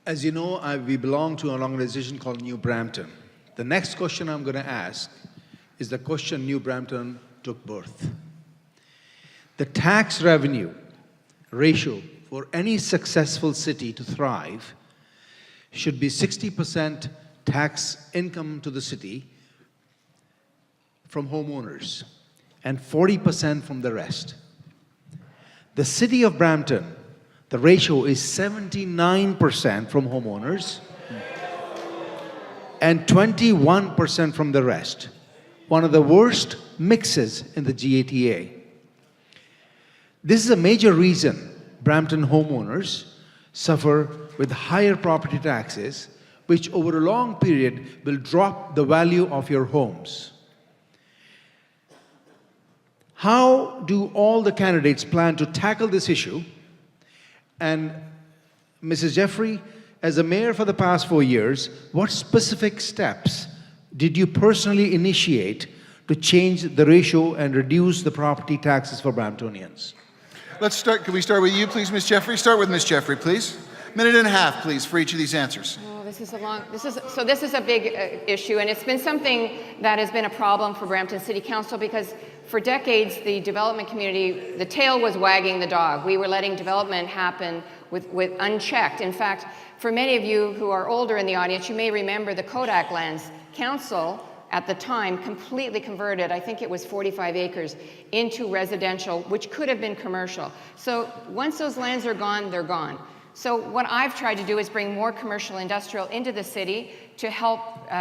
As you know, we belong to an organization called New Brampton. The next question I'm going to ask is the question New Brampton took birth. The tax revenue ratio for any successful city to thrive should be 60% tax income to the city from homeowners and 40% from the rest. The city of Brampton, the ratio is 79% from homeowners and 21% from the rest. One of the worst mixes in the GATA. This is a major reason Brampton homeowners suffer with higher property taxes, which over a long period will drop the value of your homes. How do all the candidates plan to tackle this issue? And Mrs. Jeffrey, as a mayor for the past 4 years, what specific steps did you personally initiate to change the ratio and reduce the property taxes for Bramptonians? Let's start. Can we start with you, please, Ms. Jeffrey? Start with Ms. Jeffrey, please. Minute and a half, please, for each of these answers. Oh, this is a big issue, and it's been something that has been a problem for Brampton City Council because for decades, the development community, the tail was wagging the dog. We were letting development happen with unchecked. In fact, for many of you who are older in the audience, you may remember the Kodak Lands Council at the time completely converted, I think it was 45 acres, into residential, which could have been commercial. So once those lands are gone, they're gone. So what I've tried to do is bring more commercial industrial into the city to help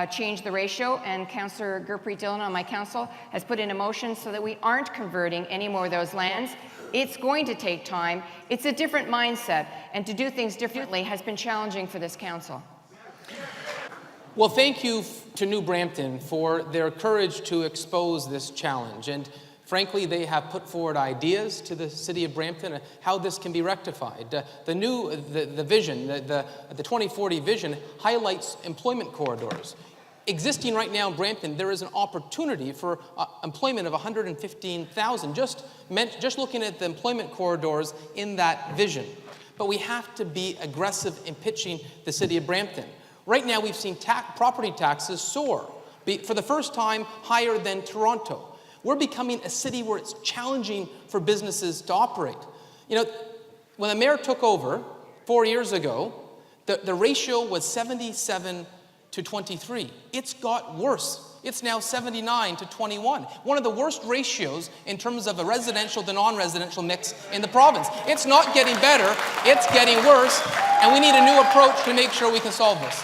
change the ratio, and Councillor Gurpreet Dillon on my council has put in a motion so that we aren't converting any more of those lands. It's going to take time. It's a different mindset, and to do things differently has been challenging for this council. Well, thank you to New Brampton for their courage to expose this challenge. And frankly, they have put forward ideas to the city of Brampton how this can be rectified. The vision, the 2040 vision highlights employment corridors. Existing right now in Brampton, there is an opportunity for employment of 115,000, just looking at the employment corridors in that vision. But we have to be aggressive in pitching the city of Brampton. Right now, we've seen property taxes soar, for the first time higher than Toronto. We're becoming a city where it's challenging for businesses to operate. You know, when the mayor took over 4 years ago, the ratio was 77 to 23. It's got worse. It's now 79 to 21. One of the worst ratios in terms of a residential to non-residential mix in the province. It's not getting better, it's getting worse, and we need a new approach to make sure we can solve this.